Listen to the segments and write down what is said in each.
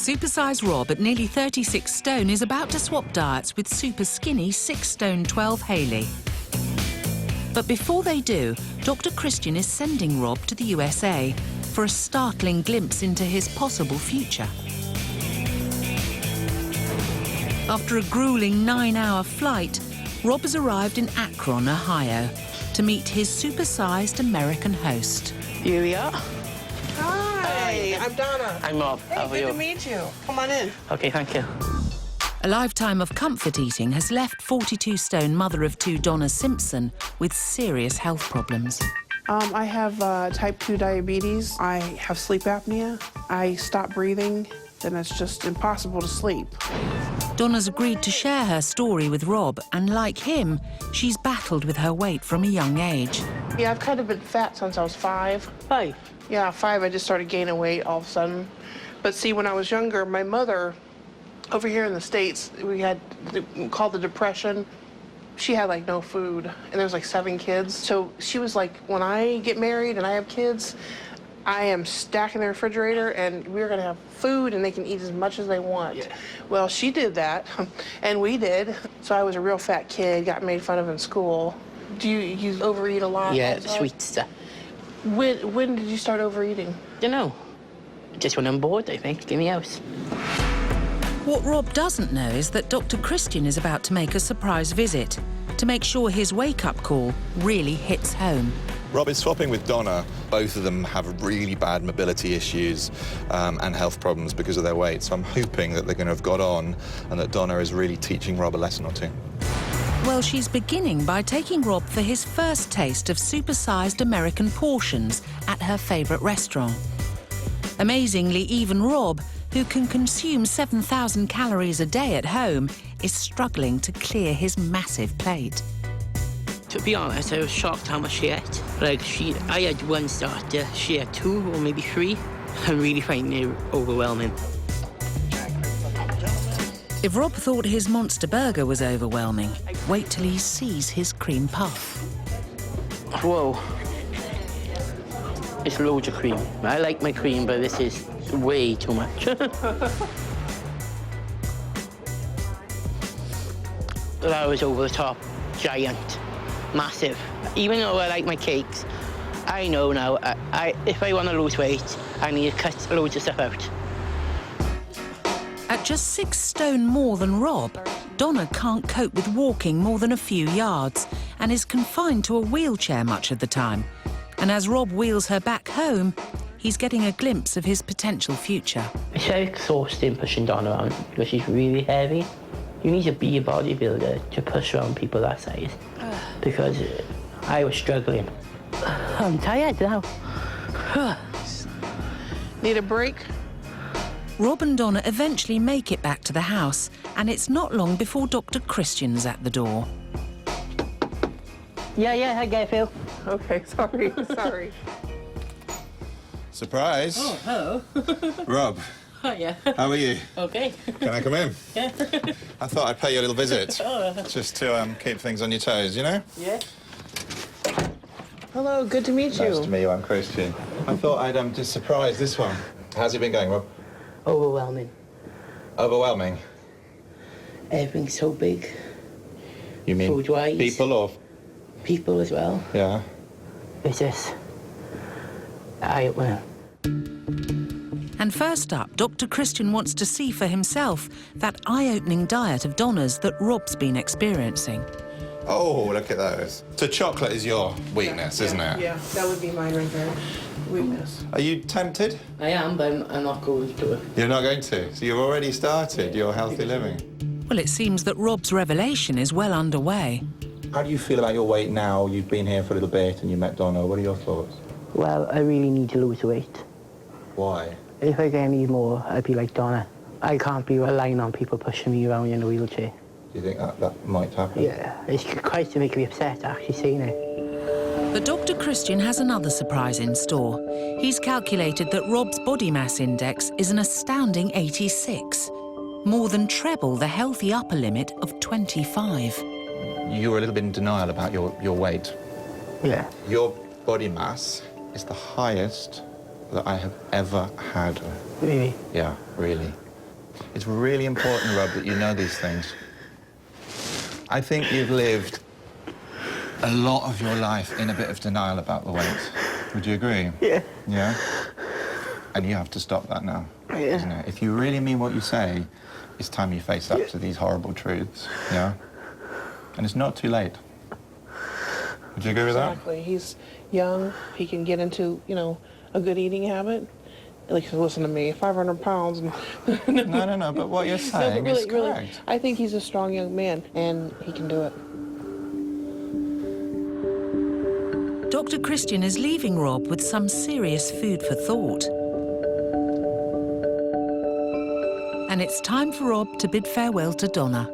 Supersize Rob at nearly 36 stone is about to swap diets with super skinny 6 stone 12 Hayley. But before they do, Dr. Christian is sending Rob to the USA for a startling glimpse into his possible future. After a grueling 9-hour flight, Rob has arrived in Akron, Ohio, to meet his supersized American host. Here we are. Hi, I'm Donna. I'm Rob. Hey, How are you? good to meet you. Come on in. Okay, thank you. A lifetime of comfort eating has left 42-stone mother of 2 Donna Simpson with serious health problems. I have type 2 diabetes. I have sleep apnea. I stop breathing, then it's just impossible to sleep. Donna's agreed to share her story with Rob, and like him, she's battled with her weight from a young age. Yeah, I've kind of been fat since I was 5. 5? Yeah, 5, I just started gaining weight all of a sudden. But see, when I was younger, my mother, over here in the States, we had called the Depression. She had like no food, and there was like 7 kids. So she was like, when I get married and I have kids, I am stacking the refrigerator and we're gonna have food and they can eat as much as they want. Yeah. Well, she did that, and we did. So I was a real fat kid, got made fun of in school. Do you overeat a lot? Yeah, also? sweet stuff. When did you start overeating? Don't know. Just when I'm bored, I think, in the house. What Rob doesn't know is that Dr. Christian is about to make a surprise visit to make sure his wake-up call really hits home. Rob is swapping with Donna. Both of them have really bad mobility issues and health problems because of their weight. So I'm hoping that they're going to have got on and that Donna is really teaching Rob a lesson or two. Well, she's beginning by taking Rob for his first taste of supersized American portions at her favourite restaurant. Amazingly, even Rob, who can consume 7,000 calories a day at home, is struggling to clear his massive plate. To be honest, I was shocked how much she ate. Like, I had 1 starter, she had 2 or maybe 3. I'm really finding it overwhelming. If Rob thought his monster burger was overwhelming, wait till he sees his cream puff. Whoa. It's loads of cream. I like my cream, but this is way too much. That was over the top, giant, massive. Even though I like my cakes, I know now, if I want to lose weight, I need to cut loads of stuff out. At just 6 stone more than Rob, Donna can't cope with walking more than a few yards and is confined to a wheelchair much of the time. And as Rob wheels her back home, he's getting a glimpse of his potential future. It's very exhausting pushing Donna around because she's really heavy. You need to be a bodybuilder to push around people that size because I was struggling. I'm tired now. Need a break? Rob and Donna eventually make it back to the house, and it's not long before Dr. Christian's at the door. Yeah, I get it, Phil. Okay, sorry. Surprise. Oh, hello. Rob, Hiya. how are you? Okay. Can I come in? Yeah. I thought I'd pay you a little visit, just to keep things on your toes, you know? Yeah. Hello, good to meet you. Nice to meet you, I'm Christian. I thought I'd just surprise this one. How's it been going, Rob? Overwhelming. Overwhelming? Everything's so big. You mean food-wise? people or...? People as well. Yeah. It's just eye-opener. And first up, Dr. Christian wants to see for himself that eye-opening diet of Donna's that Rob's been experiencing. Oh, look at those. So chocolate is your weakness, isn't it? Yeah, that would be mine right there. Weakness. Are you tempted? I am, but I'm not going to it. You're not going to? So you've already started your healthy living? Well, it seems that Rob's revelation is well underway. How do you feel about your weight now? You've been here for a little bit and you met Donna. What are your thoughts? Well, I really need to lose weight. Why? If I get any more, I'd be like Donna. I can't be relying on people pushing me around in a wheelchair. Do you think that might happen? Yeah, it's quite to make me upset actually seeing it. But Dr. Christian has another surprise in store. He's calculated that Rob's body mass index is an astounding 86, more than treble the healthy upper limit of 25. You were a little bit in denial about your weight. Yeah. Your body mass is the highest that I have ever had. Really? Yeah, really. It's really important, Rob, that you know these things. I think you've lived a lot of your life in a bit of denial about the weight. Would you agree? Yeah. Yeah? And you have to stop that now, Yeah. isn't it? If you really mean what you say, it's time you face up to these horrible truths, yeah? And it's not too late. Would you agree with that? Exactly. He's young. He can get into, you know, a good eating habit. Like, listen to me, 500 pounds. No, but what you're saying is correct. I think he's a strong young man, and he can do it. Dr. Christian is leaving Rob with some serious food for thought. And it's time for Rob to bid farewell to Donna.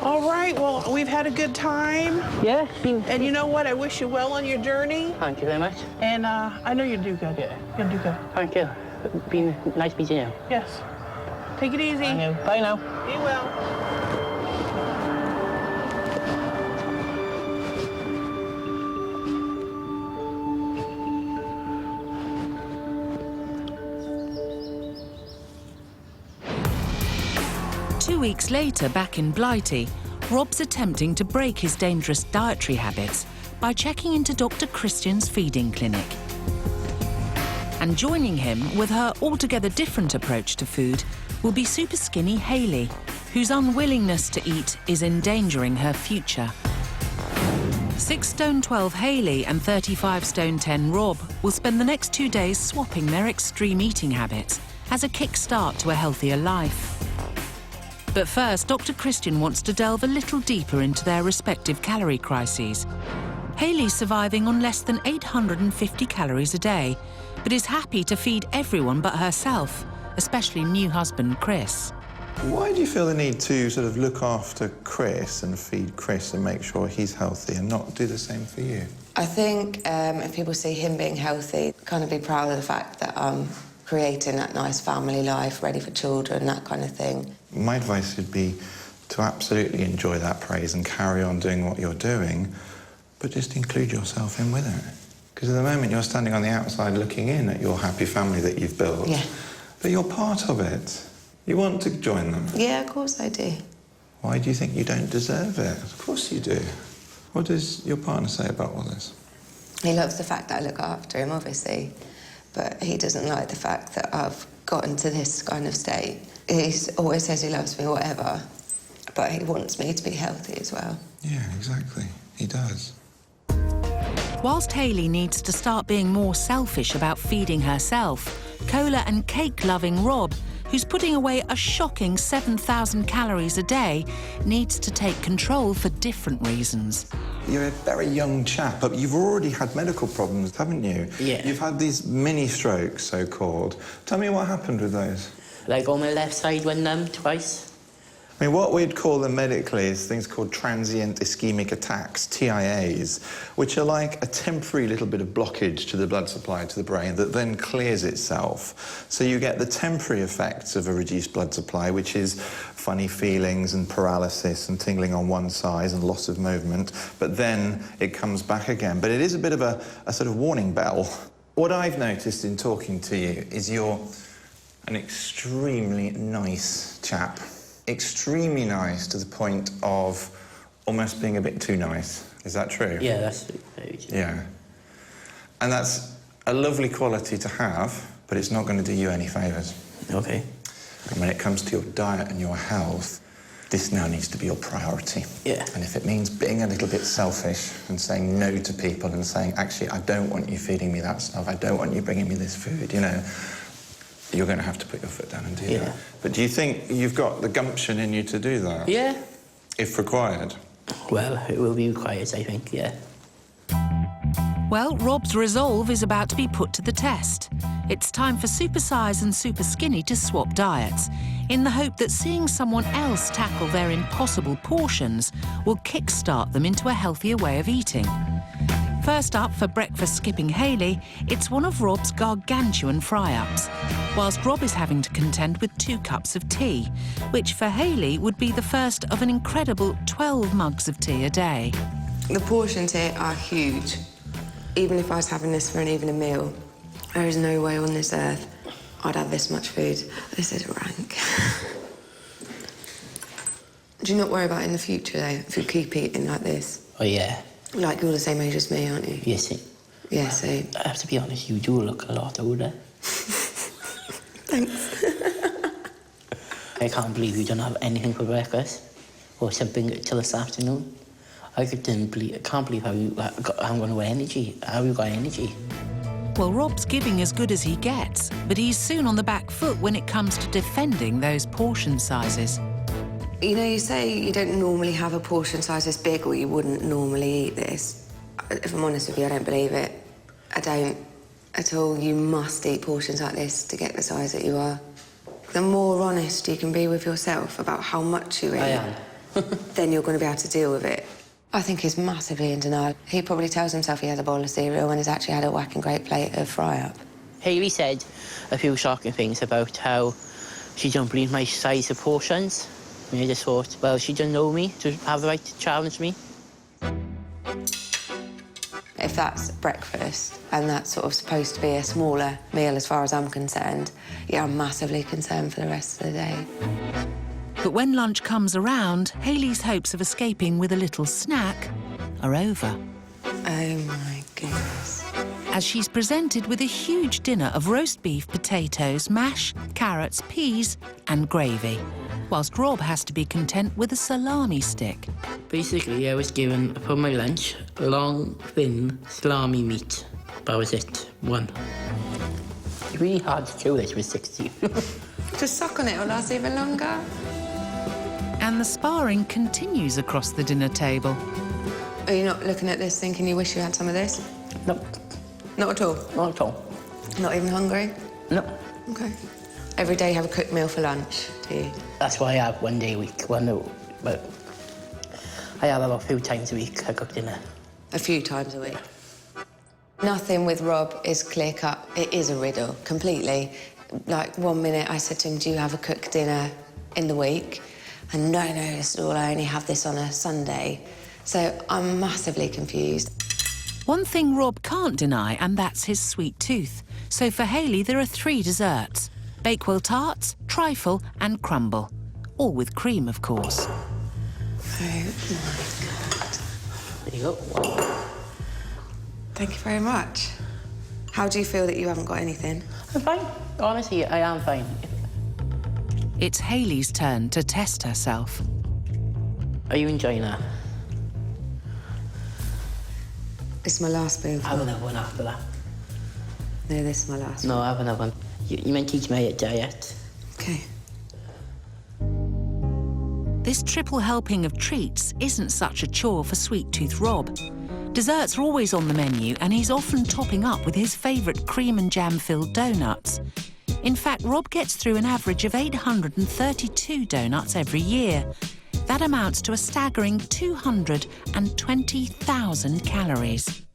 All right, well, we've had a good time. Yeah. And you know what? I wish you well on your journey. Thank you very much. And I know you'll do good. Yeah. You'll do good. Thank you. It's been nice meeting you. Yes. Take it easy. Thank you. Bye now. Be well. 2 weeks later, back in Blighty, Rob's attempting to break his dangerous dietary habits by checking into Dr. Christian's feeding clinic. And joining him with her altogether different approach to food will be Superskinny Hayley, whose unwillingness to eat is endangering her future. 6 stone 12 Hayley and 35 stone 10 Rob will spend the next 2 days swapping their extreme eating habits as a kick-start to a healthier life. But first, Dr. Christian wants to delve a little deeper into their respective calorie crises. Hayley's surviving on less than 850 calories a day, but is happy to feed everyone but herself, especially new husband Chris. Why do you feel the need to sort of look after Chris and feed Chris and make sure he's healthy and not do the same for you? I think if people see him being healthy, kind of be proud of the fact that I'm creating that nice family life, ready for children, that kind of thing. My advice would be to absolutely enjoy that praise and carry on doing what you're doing, but just include yourself in with it. Because at the moment you're standing on the outside looking in at your happy family that you've built. Yeah. But you're part of it. You want to join them. Yeah, of course I do. Why do you think you don't deserve it? Of course you do. What does your partner say about all this? He loves the fact that I look after him, obviously, but he doesn't like the fact that I've gotten to this kind of state. He always says he loves me, whatever, but he wants me to be healthy as well. Yeah, exactly. He does. Whilst Hayley needs to start being more selfish about feeding herself, cola and cake-loving Rob, who's putting away a shocking 7,000 calories a day, needs to take control for different reasons. You're a very young chap, but you've already had medical problems, haven't you? Yeah. You've had these mini strokes, so-called. Tell me what happened with those. Like on my left side went numb twice. I mean, what we'd call them medically is things called transient ischemic attacks, TIAs, which are like a temporary little bit of blockage to the blood supply to the brain that then clears itself. So you get the temporary effects of a reduced blood supply, which is funny feelings and paralysis and tingling on one side and loss of movement, but then it comes back again. But it is a bit of a sort of warning bell. What I've noticed in talking to you is you're an extremely nice chap. Extremely nice to the point of almost being a bit too nice. Is that true? Yeah, that's very true. Yeah. And that's a lovely quality to have, but it's not going to do you any favours. Okay. And when it comes to your diet and your health, this now needs to be your priority. Yeah. And if it means being a little bit selfish and saying no to people and saying, actually, I don't want you feeding me that stuff, I don't want you bringing me this food, you know, you're going to have to put your foot down and do that. But do you think you've got the gumption in you to do that? Yeah. If required? Well, it will be required, I think, yeah. Well, Rob's resolve is about to be put to the test. It's time for Supersize and Superskinny to swap diets, in the hope that seeing someone else tackle their impossible portions will kickstart them into a healthier way of eating. First up, for breakfast skipping Hayley, it's one of Rob's gargantuan fry-ups, whilst Rob is having to contend with 2 cups of tea, which for Hayley would be the first of an incredible 12 mugs of tea a day. The portions here are huge. Even if I was having this for an evening meal, there is no way on this earth I'd have this much food. This is rank. Do you not worry about in the future, though, if you keep eating like this? Oh, yeah. Like, you're the same age as me, aren't you? Yes, Yeah, so... I have to be honest, you do look a lot older. Thanks. I can't believe you don't have anything for breakfast or something till this afternoon. I can't believe how you haven't got no energy. How you got energy? Well, Rob's giving as good as he gets, but he's soon on the back foot when it comes to defending those portion sizes. You know, you say you don't normally have a portion size this big or you wouldn't normally eat this. If I'm honest with you, I don't believe it. I don't at all. You must eat portions like this to get the size that you are. The more honest you can be with yourself about how much you eat, I am. then you're going to be able to deal with it. I think he's massively in denial. He probably tells himself he has a bowl of cereal when he's actually had a whacking great plate of fry-up. Hayley said a few shocking things about how she don't believe my size of portions. And I just thought, well, she doesn't know me to have the right to challenge me. If that's breakfast and that's sort of supposed to be a smaller meal as far as I'm concerned, yeah, I'm massively concerned for the rest of the day. But when lunch comes around, Hayley's hopes of escaping with a little snack are over. Oh, my goodness. As she's presented with a huge dinner of roast beef, potatoes, mash, carrots, peas and gravy, whilst Rob has to be content with a salami stick. Basically, I was given, for my lunch, long, thin salami meat. That was it. One. It's really hard to chew this with 60. Just suck on it, it'll last even longer. And the sparring continues across the dinner table. Are you not looking at this thinking you wish you had some of this? No. Not at all? Not at all. Not even hungry? No. OK. Every day you have a cooked meal for lunch, do you? That's why I have one day a week. Well, no, but I have about a few times a week I cook dinner. A few times a week. Nothing with Rob is clear-cut. It is a riddle, completely. Like, 1 minute I said to him, do you have a cooked dinner in the week? And no, I only have this on a Sunday. So I'm massively confused. One thing Rob can't deny, and that's his sweet tooth. So for Hayley, there are 3 desserts: Bakewell tarts, trifle and crumble. All with cream, of course. Oh, my God. There you go. One. Thank you very much. How do you feel that you haven't got anything? I'm fine. Honestly, I am fine. It's Hayley's turn to test herself. Are you enjoying that? This is my last spoonful. Have another one after that. No, this is my last one. No, have another one. You meant to teach me a diet. OK. This triple helping of treats isn't such a chore for Sweet Tooth Rob. Desserts are always on the menu, and he's often topping up with his favourite cream and jam-filled donuts. In fact, Rob gets through an average of 832 donuts every year. That amounts to a staggering 220,000 calories.